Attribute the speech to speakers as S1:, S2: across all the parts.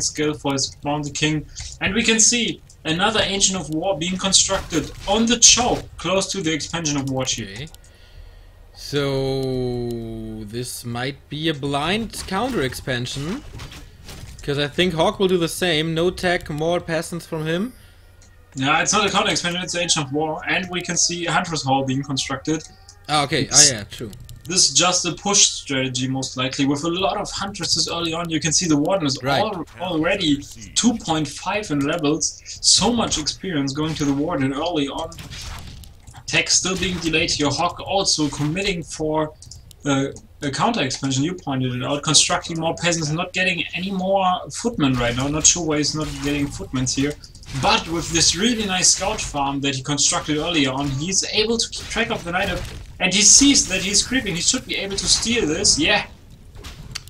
S1: second skill for his Mountain King. And we can see another Ancient of War being constructed on the choke, close to the expansion of Warchief.
S2: Okay. So this might be a blind counter expansion, because I think HawK will do the same. No tech, more peasants from him.
S1: Yeah, it's not a counter expansion, it's Ancient of War, and we can see Hunter's Hall being constructed.
S2: Ah, okay. Yeah, true.
S1: This is just a push strategy, most likely, with a lot of Huntresses early on. You can see the Warden is already 2.5 in levels. So much experience going to the Warden early on. Tech still being delayed here. HawK also committing for a counter expansion. You pointed it out. Constructing more peasants, not getting any more footmen right now. Not sure why he's not getting footmen here. But with this really nice scout farm that he constructed earlier on, he's able to keep track of the Knight of... And he sees that he's creeping. He should be able to steal this. Yeah.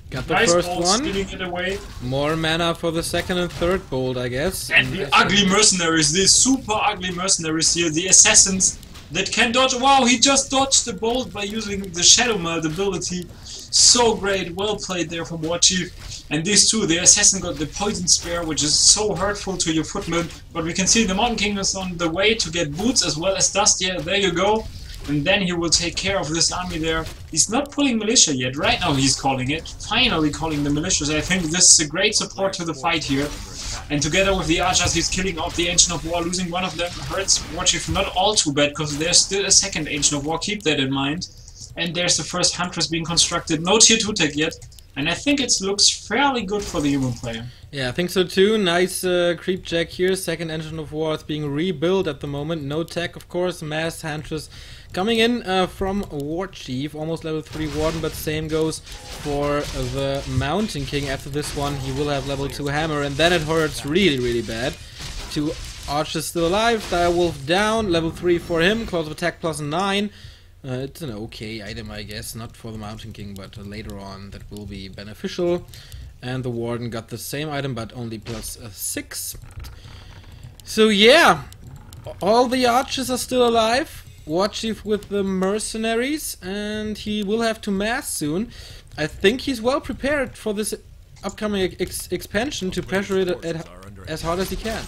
S2: Got the
S1: nice
S2: first
S1: bolt,
S2: one.
S1: stealing it away.
S2: More mana for the second and third bolt, I guess.
S1: And the ugly mercenaries, these super ugly mercenaries here, the assassins that can dodge. Wow, he just dodged the bolt by using the Shadow Melt ability. So great, well played there from Warchief. And these two, the assassin got the poison spear, which is so hurtful to your footmen. But we can see the Mountain King is on the way to get boots as well as dust. Yeah, there you go. And then he will take care of this army there. He's not pulling militia yet. Right now he's calling it. Finally calling the militias. I think this is a great support to the fight here. And together with the archers, he's killing off the Ancient of War. Losing one of them hurts Warchief not all too bad, because there's still a second Ancient of War. Keep that in mind. And there's the first Huntress being constructed. No tier 2 tech yet. And I think it looks fairly good for the human player.
S2: Yeah, I think so too. Nice creep jack here. Second Engine of War is being rebuilt at the moment. No tech, of course. Mass Huntress coming in from Warchief. Almost level 3 Warden, but same goes for the Mountain King. After this one, he will have level 2 Hammer, and then it hurts really, really bad. 2 Archers still alive. Direwolf down. Level 3 for him. Close of attack plus 9. It's an okay item, I guess, not for the Mountain King, but later on that will be beneficial. And the Warden got the same item, but only plus 6. So yeah, all the archers are still alive. Warchief with the mercenaries, and he will have to mass soon. I think he's well prepared for this upcoming expansion to pressure it as hard as he can.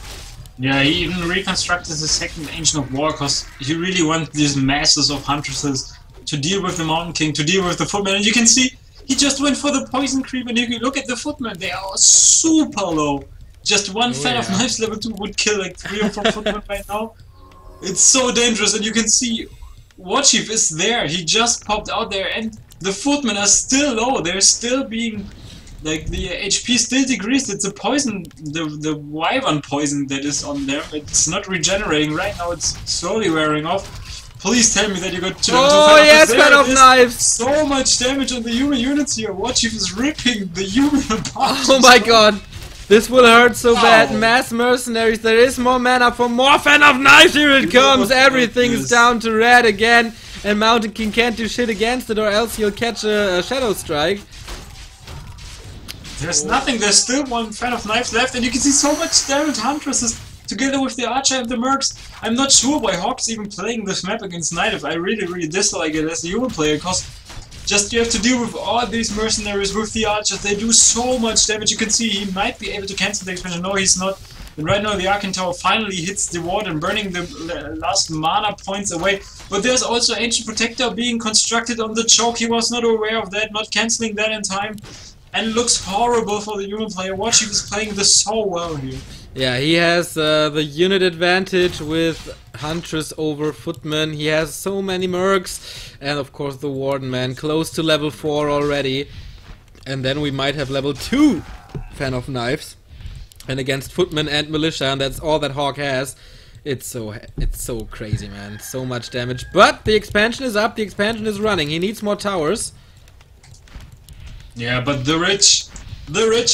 S1: Yeah, he even reconstructed the second Ancient of War, because he really wants these masses of Huntresses to deal with the Mountain King, to deal with the footmen. And you can see, he just went for the poison creep, and you can look at the footmen, they are super low. Just one fan of knives level 2 would kill like 3 or 4 footmen right now. It's so dangerous, and you can see Warchief is there, he just popped out there, and the footmen are still low, they're still being... Like, the HP still decreased. It's a poison, the wyvern poison that is on them. It's not regenerating. Right now it's slowly wearing off. Please tell me that you got 2
S2: yes, Fan of Knives!
S1: So much damage on the human units here. Warchief is ripping the human apart.
S2: Oh my god! This will hurt so bad. Mass mercenaries, there is more mana for more Fan of Knives. Here it comes. Everything is down to red again. And Mountain King can't do shit against it, or else he'll catch a Shadow Strike.
S1: There's nothing, there's still one Fan of Knives left, and you can see so much damage Huntresses together with the Archer and the Mercs. I'm not sure why HawK's even playing this map against Knight. I really dislike it as a human player, because just you have to deal with all these mercenaries with the Archers. They do so much damage. You can see he might be able to cancel the expansion. No, he's not. And right now the Arcane Tower finally hits the Warden, burning the last mana points away. But there's also Ancient Protector being constructed on the choke. He was not aware of that, not cancelling that in time. And looks horrible for the human player. Warchief is playing this so well here.
S2: Yeah, he has the unit advantage with Huntress over Footman. He has so many mercs. And of course the Warden, man, close to level 4 already. And then we might have level 2 Fan of Knives. And against Footman and Militia, and that's all that HawK has. It's so crazy, man. So much damage. But the expansion is up, the expansion is running. He needs more towers.
S1: Yeah, but the Rich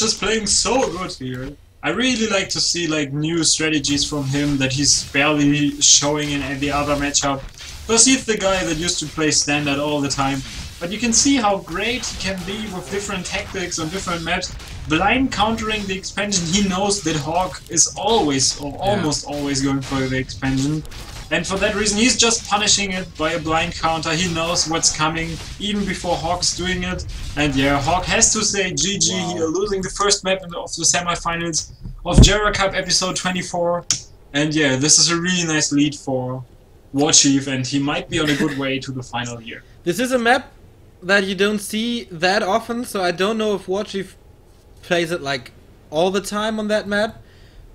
S1: is playing so good here. I really like to see like new strategies from him that he's barely showing in any other matchup. Because he's the guy that used to play standard all the time. But you can see how great he can be with different tactics on different maps. Blind countering the expansion, he knows that HawK is always, or almost always, going for the expansion. And for that reason, he's just punishing it by a blind counter. He knows what's coming even before HawK is doing it. And yeah, HawK has to say GG here, losing the first map of the semifinals of GERA Cup episode 24. And yeah, this is a really nice lead for Warchief, and he might be on a good way to the final here.
S2: This is a map that you don't see that often, so I don't know if Warchief plays it like all the time on that map.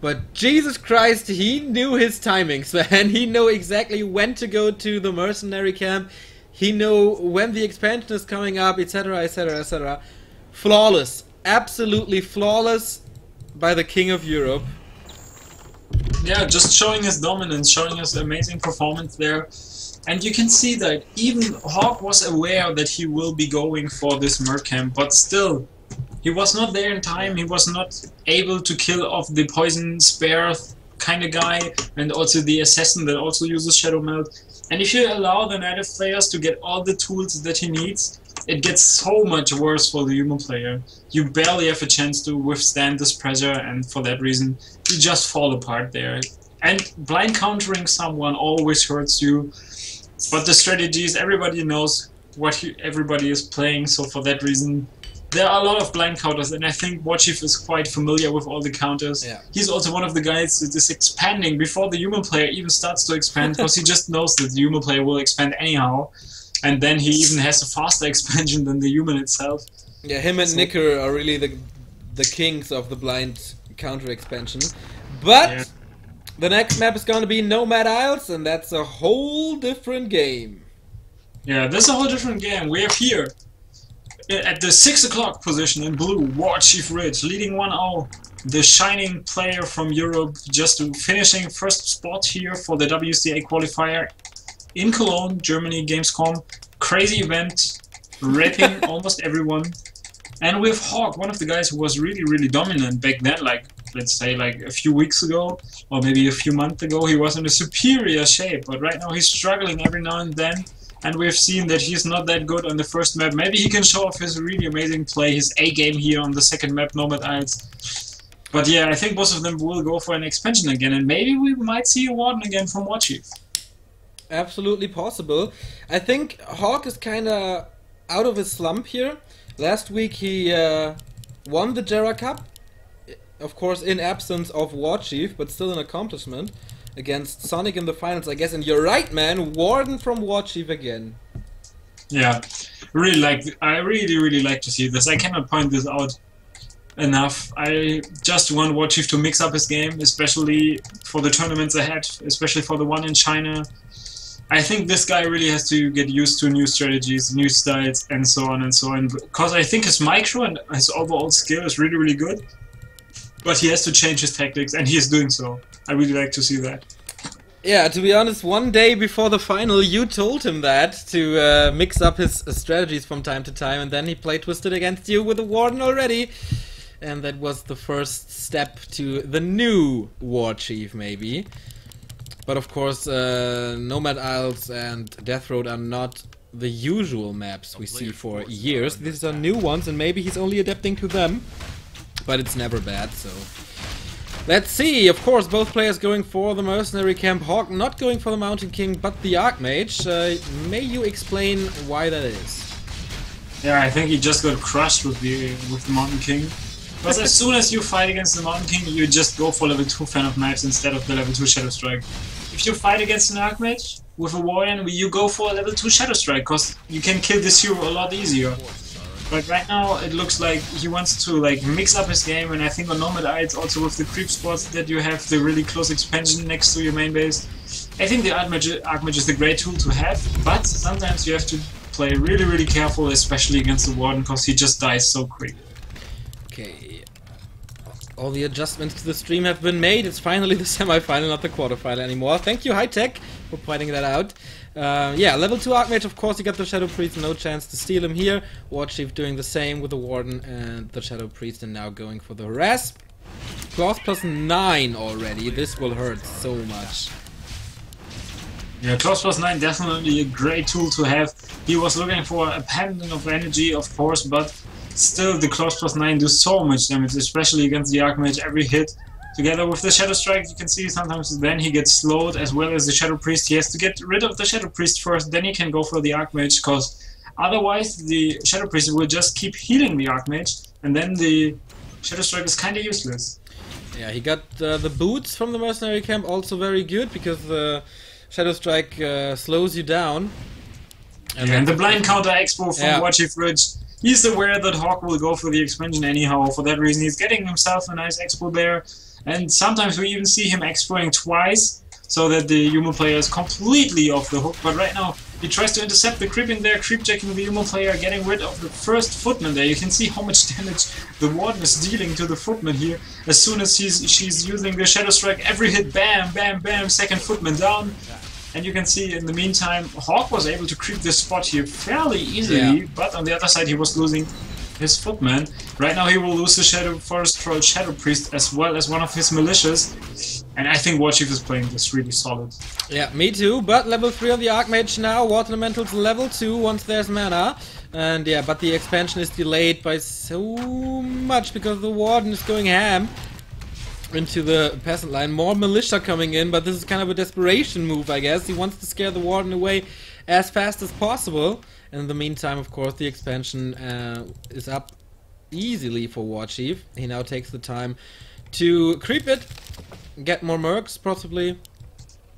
S2: But Jesus Christ, he knew his timings, man. He knew exactly when to go to the mercenary camp. He knew when the expansion is coming up, etc, etc, etc. Flawless. Absolutely flawless by the King of Europe.
S1: Yeah, just showing his dominance, showing his amazing performance there. And you can see that even HawK was aware that he will be going for this merc camp, but still, he was not there in time. He was not able to kill off the poison spare kind of guy, and also the assassin that also uses Shadow Melt. And if you allow the native players to get all the tools that he needs, it gets so much worse for the human player. You barely have a chance to withstand this pressure, and for that reason, you just fall apart there. And blind countering someone always hurts you. But the strategies, everybody knows what everybody is playing, so for that reason, there are a lot of blind counters, and I think Warchief is quite familiar with all the counters.
S2: Yeah.
S1: He's also one of the guys that is expanding before the human player even starts to expand, because he just knows that the human player will expand anyhow, and then he even has a faster expansion than the human itself.
S2: Yeah, him and Nicker are really the kings of the blind counter expansion. But
S1: Yeah.
S2: the next map is going to be Nomad Isles, and that's a whole different game.
S1: Yeah, this is a whole different game. We have here, at the 6 o'clock position in blue, WarchiefRich leading 1-0. The shining player from Europe, just finishing first spot here for the WCA qualifier in Cologne, Germany, Gamescom. Crazy event, raping almost everyone. And with HawK, one of the guys who was really dominant back then, like let's say like a few weeks ago, or maybe a few months ago, he was in a superior shape, but right now he's struggling every now and then. And we've seen that he's not that good on the first map. Maybe he can show off his really amazing play, his A game here on the second map, Nomad Isles. But yeah, I think most of them will go for an expansion again, and maybe we might see a Warden again from Warchief.
S2: Absolutely possible. I think HawK is kind of out of his slump here. Last week he won the GERA Cup, of course in absence of Warchief, but still an accomplishment. Against Sonic in the finals, I guess, and you're right, man. Warden from Warchief again.
S1: Yeah, I really like to see this. I cannot point this out enough. I just want Warchief to mix up his game, especially for the tournaments ahead, especially for the one in China. I think this guy really has to get used to new strategies, new styles, and so on and so on. Because I think his micro and his overall skill is really good. But he has to change his tactics, and he is doing so. I really like to see that.
S2: Yeah, to be honest, one day before the final you told him that, to mix up his strategies from time to time, and then he played Twisted against you with a Warden already. And that was the first step to the new Warchief, maybe. But of course, Nomad Isles and Death Road are not the usual maps we see for years. These are new ones, and maybe he's only adapting to them. But it's never bad, so... Let's see, of course, both players going for the mercenary camp. HawK not going for the Mountain King, but the Archmage. May you explain why that is?
S1: Yeah, I think he just got crushed with the Mountain King. Because as soon as you fight against the Mountain King, you just go for level 2 Fan of Knives instead of the level 2 Shadow Strike. If you fight against an Archmage with a Warrior, you go for a level 2 Shadow Strike, because you can kill this hero a lot easier. But right now it looks like he wants to like mix up his game, and I think on Nomad Isles also with the creep spots that you have the really close expansion next to your main base. I think the Archmage is a great tool to have, but sometimes you have to play really careful, especially against the Warden, because he just dies so quick.
S2: Okay, all the adjustments to the stream have been made. It's finally the semi-final, not the quarterfinal anymore. Thank you, High Tech, for pointing that out. Yeah, level 2 Archmage, of course, you got the Shadow Priest, no chance to steal him here. Warchief doing the same with the Warden and the Shadow Priest, and now going for the harass. Claws plus 9 already, this will hurt so much.
S1: Yeah, Claws plus 9 definitely a great tool to have. He was looking for a pendant of energy, of course, but still the Claws plus 9 do so much damage, especially against the Archmage. Every hit Together with the Shadow Strike, you can see sometimes then he gets slowed as well as the Shadow Priest. He has to get rid of the Shadow Priest first, then he can go for the Archmage, because otherwise the Shadow Priest will just keep healing the Archmage, and then the Shadow Strike is kinda useless.
S2: Yeah, he got the boots from the mercenary camp, also very good, because the Shadow Strike slows you down.
S1: And the blind counter expo from WarchiefRich. He's aware that HawK will go for the expansion anyhow. For that reason, he's getting himself a nice expo there. And sometimes we even see him expoing twice, so that the human player is completely off the hook. But right now, he tries to intercept the creep in there, creep-jacking the human player, getting rid of the first footman there. You can see how much damage the Warden is dealing to the footman here. As soon as she's using the Shadow Strike, every hit, bam, bam, bam, second footman down. And you can see in the meantime, HawK was able to creep this spot here fairly easily, but on the other side he was losing his footman. Right now he will lose the Forest Troll Shadow Priest as well as one of his militias. And I think Warchief is playing this really solid.
S2: Yeah, me too, but level 3 on the Archmage now, Water Elementals level 2 once there's mana. And yeah, but the expansion is delayed by so much because the Warden is going ham into the peasant line. More militia coming in, but this is kind of a desperation move, I guess. He wants to scare the Warden away as fast as possible. And in the meantime, of course, the expansion is up easily for Warchief. He now takes the time to creep it, get more mercs, possibly.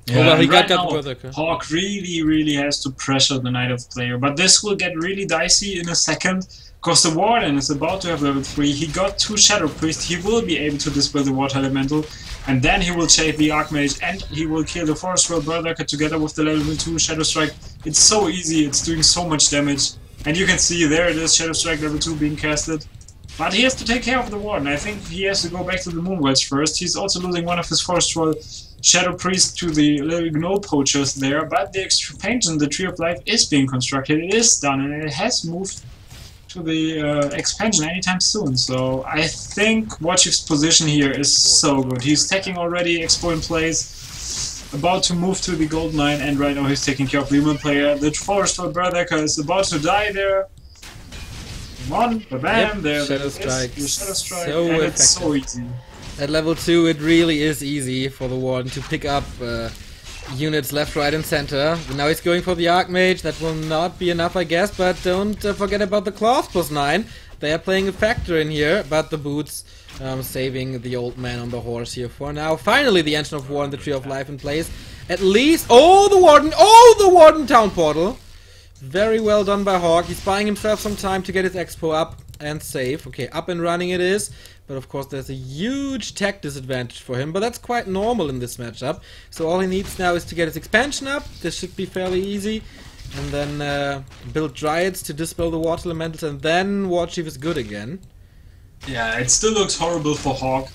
S1: Yeah,
S2: oh, well, he
S1: right
S2: got
S1: now,
S2: the
S1: HawK really has to pressure the Knight of player, but this will get really dicey in a second. Because the Warden is about to have level 3, he got 2 Shadow Priests, he will be able to dispel the Water Elemental, and then he will chase the Archmage, and he will kill the Forest Troll Berserker together with the level 2 Shadow Strike. It's so easy, it's doing so much damage. And you can see, there it is, Shadow Strike level 2 being casted. But he has to take care of the Warden. I think he has to go back to the Moon Wedge first. He's also losing one of his Forest Troll Shadow Priests to the little Gnoll Poachers there, but the expansion, the Tree of Life, is being constructed, it is done, and it has moved to the expansion anytime soon. So I think Warchief's position here is so good. He's taking already expo in place, about to move to the gold mine, and right now he's taking care of the human player. The Forest Troll Berserker is about to die there. Come on, bam, there.
S2: Shadow Strike.
S1: The Shadow Strike,
S2: So
S1: and
S2: effective.
S1: it's so easy.
S2: At level 2 it really is easy for the Warden to pick up units left, right and center. Now he's going for the Archmage. That will not be enough, I guess, but don't forget about the Claws +9. They are playing a factor in here, but the boots saving the old man on the horse here for now. Finally the Engine of War and the Tree of Life in place. At least... Oh, the Warden! Oh, the Warden Town Portal! Very well done by HawK. He's buying himself some time to get his expo up and safe. Okay, up and running it is. But of course there's a huge tech disadvantage for him, but that's quite normal in this matchup. So all he needs now is to get his expansion up. This should be fairly easy. And then build Dryads to dispel the Water Elementals, and then Warchief is good again.
S1: Yeah, it still looks horrible for HawK.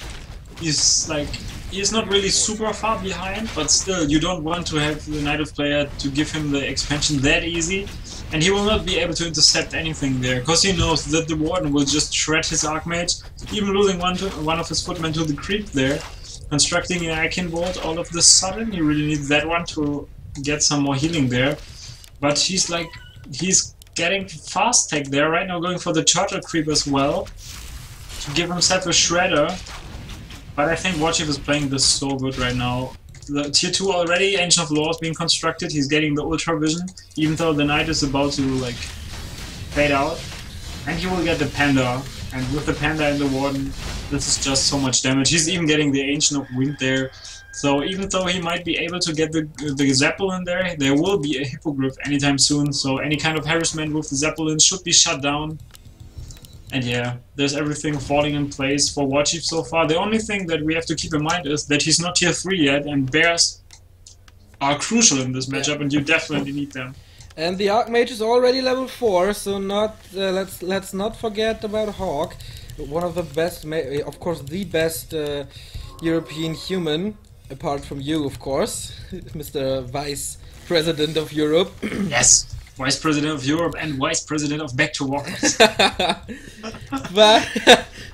S1: He's not really super far behind, but still, you don't want to have the Knight of player to give him the expansion that easy. And he will not be able to intercept anything there, because he knows that the Warden will just shred his Archmage, even losing one of his footmen to the creep there. Constructing an Akin Bolt all of the sudden, he really needs that one to get some more healing there. But he's getting fast tech there, right now going for the Charger Creep as well, to give himself a shredder. But I think Warchief is playing this so good right now. The tier 2 already, Ancient of Laws being constructed, he's getting the Ultra Vision, even though the Knight is about to like fade out. And he will get the Panda, and with the Panda and the Warden, this is just so much damage. He's even getting the Ancient of Wind there. So even though he might be able to get the Zeppelin there will be a Hippogriff anytime soon, so any kind of harassment with the Zeppelin should be shut down. And yeah, there's everything falling in place for Warchief so far. The only thing that we have to keep in mind is that he's not tier 3 yet, and bears are crucial in this matchup, and you definitely need them.
S2: And the Archmage is already level 4, so let's not forget about HawK. One of the best, of course the best European human, apart from you of course, Mr. Vice President of Europe.
S1: Yes! Vice President of Europe and Vice President of Back to Walkers.
S2: But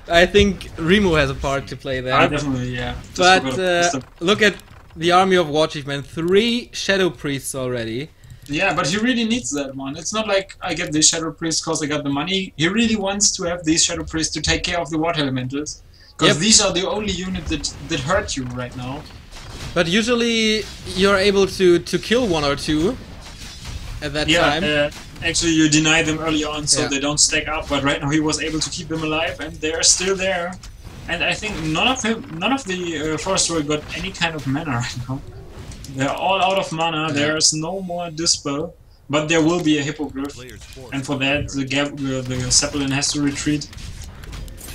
S2: I think Remo has a part to play there.
S1: Definitely, yeah.
S2: But look at the army of Warchief, man. 3 Shadow Priests already.
S1: Yeah, but he really needs that one. It's not like I get this Shadow Priest because I got the money. He really wants to have these Shadow Priests to take care of the Water Elementals. Because these are the only units that hurt you right now.
S2: But usually you're able to kill one or two at that time.
S1: Actually you deny them early on so they don't stack up, but right now he was able to keep them alive and they're still there. And I think none of the Forest got any kind of mana right now. They're all out of mana, there's no more Dispel, but there will be a Hippogriff, and for that the Zeppelin has to retreat.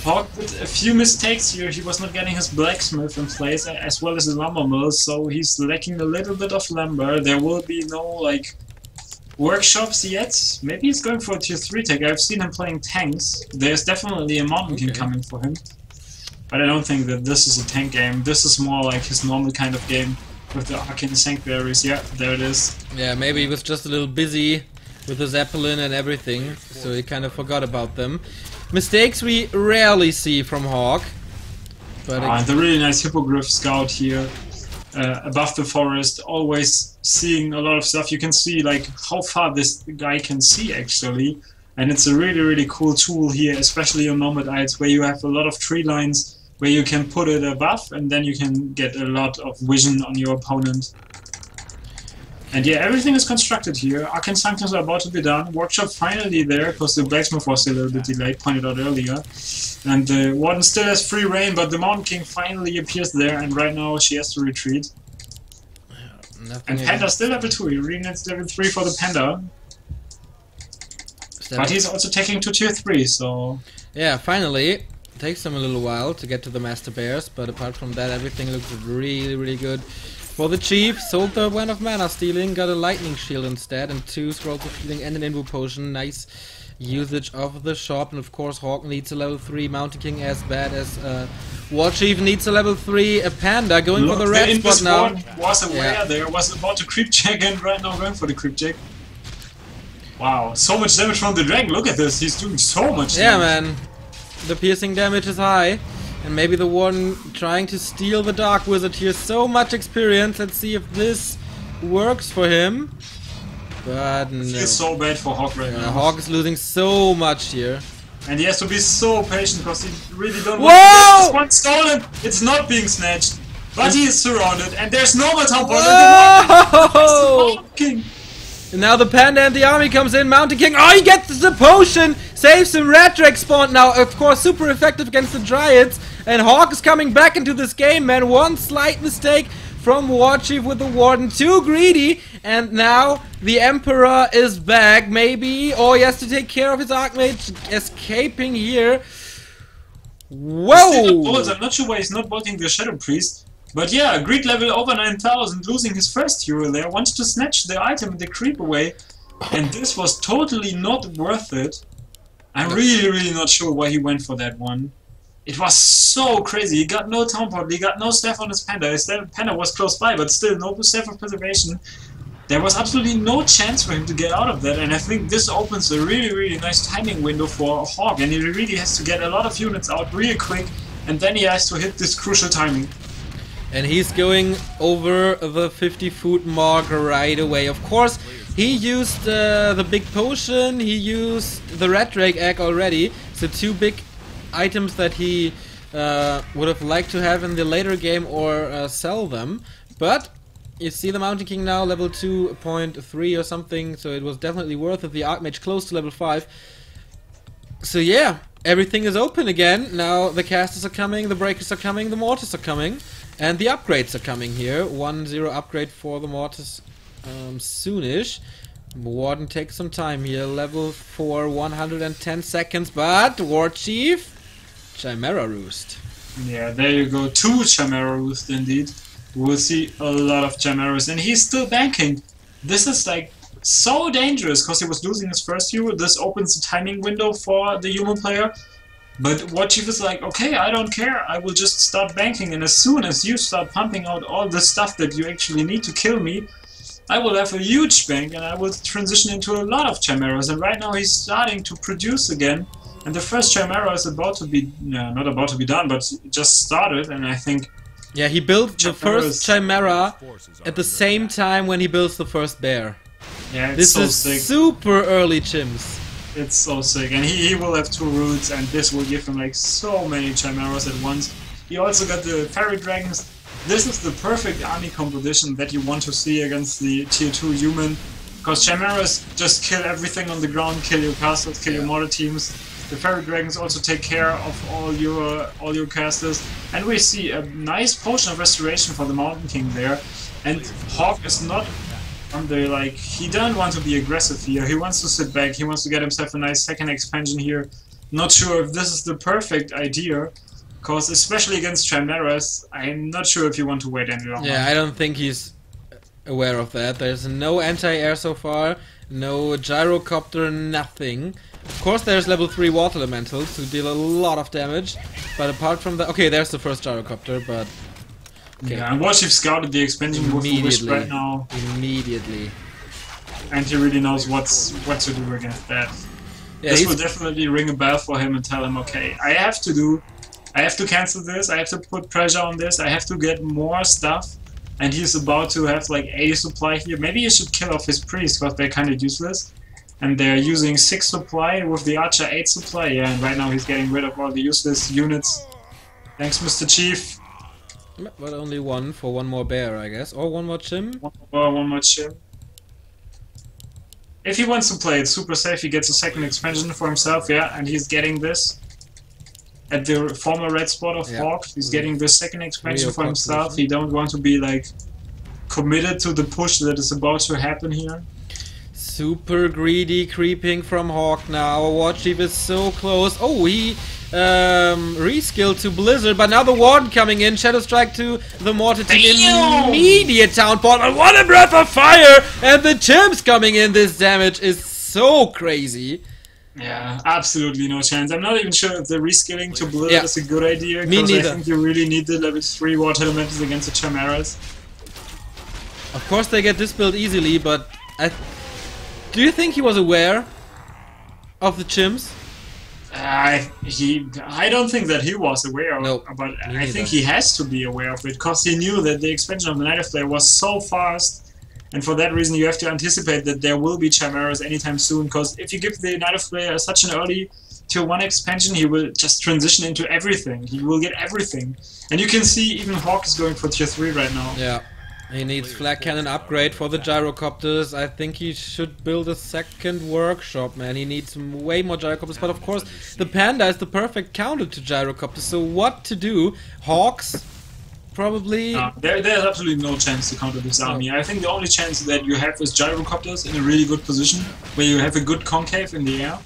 S1: HawK with a few mistakes here, he was not getting his blacksmith in place as well as the lumber mill, so he's lacking a little bit of lumber. There will be no like workshops yet. Maybe he's going for a tier 3 tech. I've seen him playing tanks. There's definitely a Mountain King coming for him. But I don't think that this is a tank game. This is more like his normal kind of game with the Arcane Sanctuaries. Yeah, there it is.
S2: Yeah, maybe he was just a little busy with the Zeppelin and everything, so he kind of forgot about them. Mistakes we rarely see from HawK. But
S1: the really nice Hippogriff scout here. Above the forest, always seeing a lot of stuff. You can see like how far this guy can see actually, and it's a really cool tool here, especially on Nomadites, where you have a lot of tree lines where you can put it above and then you can get a lot of vision on your opponent. And yeah, everything is constructed here. Arcane Sanctions are about to be done. Workshop finally there, because the blacksmith was a little bit delayed, pointed out earlier. And the Warden still has free reign, but the Mountain King finally appears there, and right now she has to retreat. And Panda still level 2, he really needs level 3 for the Panda. But he's also taking to tier 3, so...
S2: Yeah, finally. Takes him a little while to get to the Master Bears, but apart from that, everything looks really good. For the Chief, sold the Wand of Mana Stealing, got a Lightning Shield instead, and 2 Scrolls of Healing and an Invo Potion. Nice usage of the shop, and of course HawK needs a level 3, Mountain King as bad as Warchief needs a level 3, a Panda going for the red spot now.
S1: Was aware there, was about to creep check, and right now going for the creep check. Wow, so much damage from the dragon, look at this, he's doing so much damage.
S2: Yeah man, the piercing damage is high. And maybe the one trying to steal the Dark Wizard here. So much experience. Let's see if this works for him. But no.
S1: It feels so bad for HawK right now.
S2: HawK is losing so much here.
S1: And he has to be so patient because he really don't
S2: Whoa!
S1: want to get this one stolen. It's not being snatched. But he is surrounded and there's no more town point.
S2: And now the Panda and the army comes in. Mountain King. Oh, he gets the potion. Saves him. Red Drake spawn now. Of course, super effective against the Dryads. And HawK is coming back into this game, man. One slight mistake from Warchief with the Warden. Too greedy. And now the Emperor is back. Maybe. Oh, he has to take care of his Archmage. Escaping here. Whoa!
S1: I'm not sure why he's not bolting the Shadow Priest. But yeah, greed level over 9000, losing his first hero there. Wants to snatch the item and the creep away. And this was totally not worth it. I'm really not sure why he went for that one. It was so crazy. He got no town pot, he got no staff on his Panda. His Panda was close by, but still no staff of preservation. There was absolutely no chance for him to get out of that, and I think this opens a really nice timing window for HawK, and he really has to get a lot of units out really quick, and then he has to hit this crucial timing.
S2: And he's going over the 50-foot mark right away. Of course, he used the big potion, he used the Red Drake egg already, so 2 big items that he would have liked to have in the later game or sell them. But you see the Mountain King now level 2.3 or something, so it was definitely worth it. The Archmage close to level 5. So yeah, everything is open again. Now the casters are coming, the breakers are coming, the mortars are coming, and the upgrades are coming here. 1-0 upgrade for the mortars soonish. Warden takes some time here, level 4, 110 seconds, but Warchief, Chimera Roost.
S1: Yeah, there you go, 2 Chimera Roost indeed. We'll see a lot of Chimeras, and he's still banking. This is like so dangerous because he was losing his first hero. This opens a timing window for the human player. But Warchief is like, okay, I don't care, I will just start banking, and as soon as you start pumping out all the stuff that you actually need to kill me, I will have a huge bank and I will transition into a lot of Chimeras. And right now he's starting to produce again, and the first Chimera is about to be, not about to be done, but just started, and I think...
S2: Yeah, he built the first Chimera at the same time when he builds the first bear.
S1: Yeah, it's
S2: this
S1: so
S2: is
S1: sick.
S2: Super early chims.
S1: It's so sick, and he will have 2 roots, and this will give him like so many chimeras at once. He also got the fairy dragons. This is the perfect army composition that you want to see against the tier 2 human, because chimeras just kill everything on the ground, kill your castles, kill your mortar teams. The fairy dragons also take care of all your casters, and we see a nice potion of restoration for the Mountain King there. And HawK is not on the he doesn't want to be aggressive here. He wants to sit back. He wants to get himself a nice second expansion here. Not sure if this is the perfect idea, because especially against chimeras, I'm not sure if you want to wait any longer.
S2: Yeah, I don't think he's aware of that. There's no anti-air so far, no gyrocopter, nothing. Of course there's level 3 water elementals who deal a lot of damage, but apart from that... Okay, there's the first gyrocopter, but... Okay.
S1: Yeah, and Warchief scouted the expansion with the Wish right now.
S2: Immediately.
S1: And he really knows what to do against that. Yeah, this will definitely ring a bell for him and tell him, okay, I have to cancel this, I have to put pressure on this, I have to get more stuff. And he's about to have like 80 supply here. Maybe he should kill off his priests, because they're kind of useless. And they're using 6 supply with the archer 8 supply. Yeah, and right now he's getting rid of all the useless units. Thanks, Mr. Chief.
S2: But only one for one more bear, I guess. Or one more chim?
S1: One more chim. If he wants to play it super safe, he gets a second expansion for himself, yeah, and he's getting this. At the former red spot of HawK, he's getting the second expansion for himself. He don't want to be like committed to the push that is about to happen here.
S2: Super greedy creeping from HawK now. Warchief is so close. Oh, he reskilled to Blizzard, but now the Warden coming in. Shadow Strike to the Mortar team. Immediate town portal. What a breath of fire! And the chimps coming in. This damage is so crazy.
S1: Yeah, absolutely no chance. I'm not even sure if the reskilling to Blizzard is a good idea,
S2: Me
S1: because
S2: neither.
S1: I think you really need the level 3 water elementals against the chimeras.
S2: Of course they get this build easily, but do you think he was aware of the chimps?
S1: I don't think that he was aware of it, but I think he has to be aware of it, because he knew that the expansion of the Night of Flare was so fast, and for that reason you have to anticipate that there will be chimeras anytime soon, because if you give the Night of Flare such an early tier 1 expansion, he will just transition into everything. He will get everything. And you can see even HawK is going for tier 3 right now.
S2: Yeah. He needs flag cannon upgrade for the gyrocopters. I think he should build a second workshop, man. He needs way more gyrocopters, but of course the panda is the perfect counter to gyrocopters. So what to do? Hawks probably.
S1: There's absolutely no chance to counter this army. I think the only chance that you have is gyrocopters in a really good position, where you have a good concave in the air.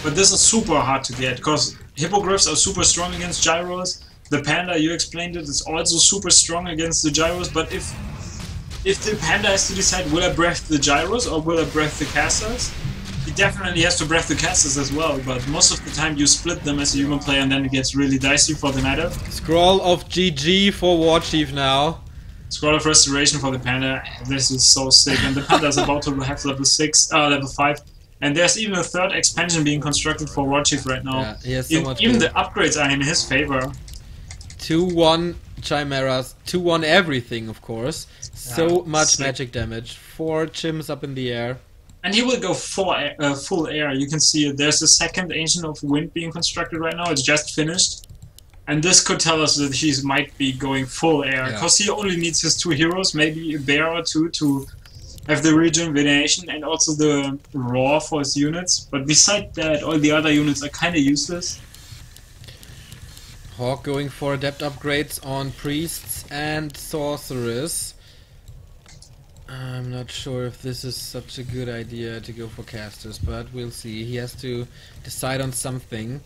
S1: But this is super hard to get, because hippogriffs are super strong against gyros. The panda, you explained it, is also super strong against the gyros, but if the panda has to decide, will I breath the gyros or will I breath the casters, he definitely has to breath the casters as well, but most of the time you split them as a human player, and then it gets really dicey for the meta.
S2: Scroll of GG for Warchief now.
S1: Scroll of restoration for the panda. This is so sick, and the panda is about to have level 5. And there's even a third expansion being constructed for Warchief right now.
S2: Yeah, he has so much
S1: even the upgrades are in his favor.
S2: 2-1 chimeras, 2-1 everything, of course. So much magic damage. 4 chims up in the air.
S1: And he will go full air. You can see there's a second Ancient of Wind being constructed right now. It's just finished. And this could tell us that he might be going full air. Because he only needs his 2 heroes, maybe a bear or 2 to have the rejuvenation and also the raw for his units. But besides that, all the other units are kind of useless.
S2: HawK going for adept upgrades on priests and sorcerers. I'm not sure if this is such a good idea to go for casters, but we'll see. He has to decide on something.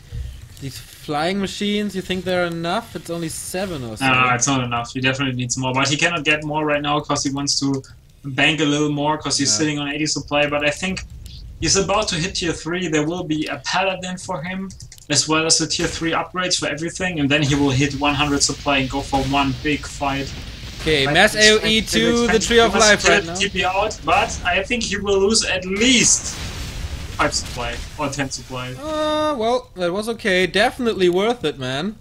S2: These flying machines, you think they're enough? It's only 7 or so.
S1: No, it's not enough. He definitely needs more, but he cannot get more right now because he wants to bank a little more because he's sitting on 80 supply. But I think he's about to hit tier 3. There will be a paladin for him, as well as the tier 3 upgrades for everything, and then he will hit 100 supply and go for one big fight.
S2: Okay, mass AoE to the Tree of Life right now.
S1: TP out, but I think he will lose at least 5 supply or 10 supply.
S2: Well, that was okay. Definitely worth it, man.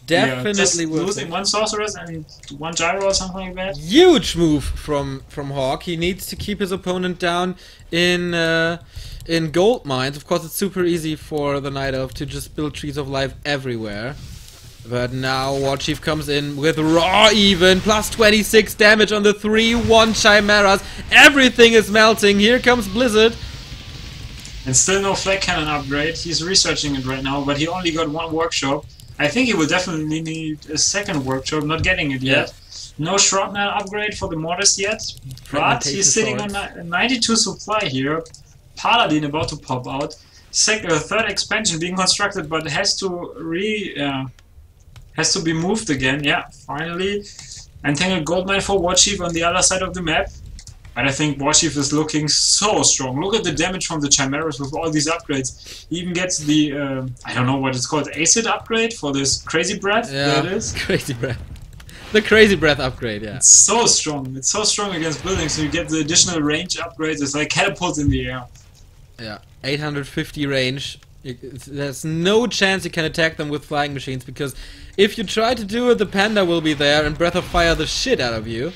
S2: Definitely
S1: just losing one sorceress and one gyro or something like that.
S2: Huge move from HawK. He needs to keep his opponent down in gold mines. Of course, it's super easy for the Night Elf to just build trees of life everywhere. But now Warchief comes in with raw even, plus 26 damage on the 3-1 Chimeras. Everything is melting. Here comes Blizzard.
S1: And still no flag cannon upgrade. He's researching it right now, but he only got one workshop. I think he will definitely need a second workshop, not getting it yet. No shrapnel upgrade for the mortars yet, but he's sitting on 92 supply here. Paladin about to pop out. Third expansion being constructed, but has to be moved again. Yeah, finally. Entangled Goldmine for Warchief on the other side of the map. But I think Warchief is looking so strong. Look at the damage from the Chimeras with all these upgrades. He even gets the, I don't know what it's called, acid upgrade for this Crazy Breath.
S2: Yeah,
S1: there it is.
S2: Crazy Breath. The Crazy Breath upgrade, yeah.
S1: It's so strong. It's so strong against buildings, so you get the additional range upgrades. It's like catapults in the air.
S2: Yeah, 850 range. There's no chance you can attack them with flying machines, because if you try to do it, the Panda will be there and Breath of Fire the shit out of you.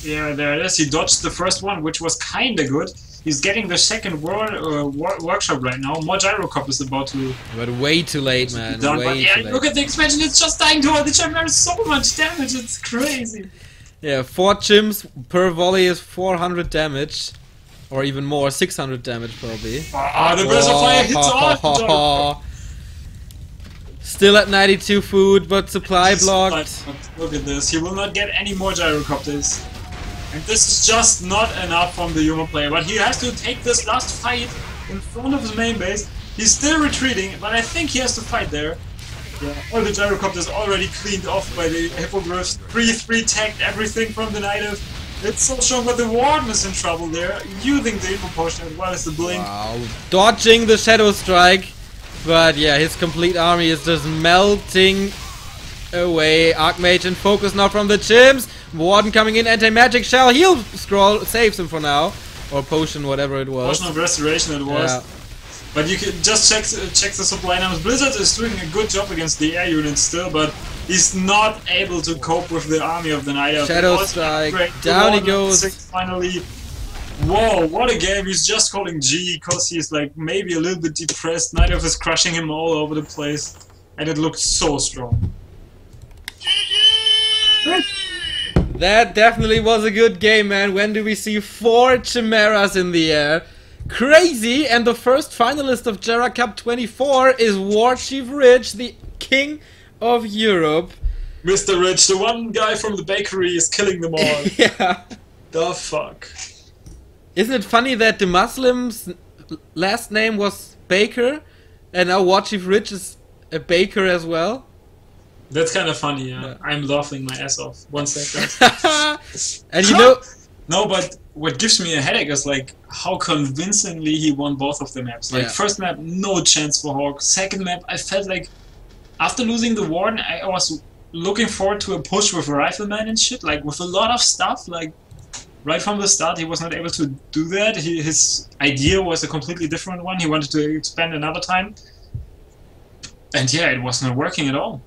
S1: Yeah, there it is. He dodged the first one, which was kinda good. He's getting the second workshop right now. More Gyrocop is about to...
S2: But way too late, man.
S1: Done.
S2: Way
S1: But yeah,
S2: too late.
S1: look at the expansion. It's just dying to all the Chimeras. So much damage. It's crazy.
S2: Yeah, 4 chimps per volley is 400 damage. Or even more, 600 damage probably.
S1: Ah, the Breath of Fire hits all.
S2: Still at 92 food, but supply blocked.
S1: Look at this. He will not get any more Gyrocopters. And this is just not enough from the human player. But he has to take this last fight in front of his main base. He's still retreating, but I think he has to fight there. Yeah, all the Gyrocopters already cleaned off by the Hippogriffs. 3-3 tagged everything from the Night Elf. It's so strong, but the Warden is in trouble there, using the Info Potion as well as the Blink.
S2: Wow, dodging the Shadow Strike. But yeah, his complete army is just melting away. Archmage in focus now from the chimps. Warden coming in, anti-magic shell, heal scroll, saves him for now. Or potion, whatever it was.
S1: Potion of restoration it was.
S2: Yeah.
S1: But you can just check the supply numbers. Blizzard is doing a good job against the air units still, but he's not able to cope with the army of the Night Elf.
S2: Shadow Strike, down he goes.
S1: Finally. Whoa, what a game. He's just calling G because he's like maybe a little bit depressed. Night Elf is crushing him all over the place. And it looked so strong.
S2: That definitely was a good game, man. When do we see 4 Chimeras in the air? Crazy! And the first finalist of GERA Cup 24 is WarchiefRich, the king of Europe.
S1: Mr. Rich, the one guy from the bakery, is killing them all.
S2: Yeah.
S1: The fuck?
S2: Isn't it funny that the Muslim's last name was Baker, and now WarchiefRich is a baker as well?
S1: That's kind of funny, yeah. I'm laughing my ass off. 1 second.
S2: And you know...
S1: No, but what gives me a headache is like how convincingly he won both of the maps. Like first map, no chance for HawK. Second map, I felt like after losing the Warden, I was looking forward to a push with a Rifleman and shit, like with a lot of stuff. Like right from the start, he was not able to do that. His idea was a completely different one. He wanted to expand another time, and yeah, it was not working at all.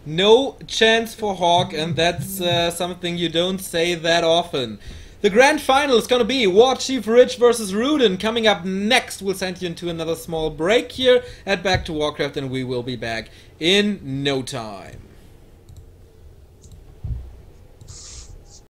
S2: No chance for HawK, and that's something you don't say that often. The grand final is gonna be WarchiefRich versus Rudin. Coming up next, we'll send you into another small break here at Back to Warcraft, and we will be back in no time.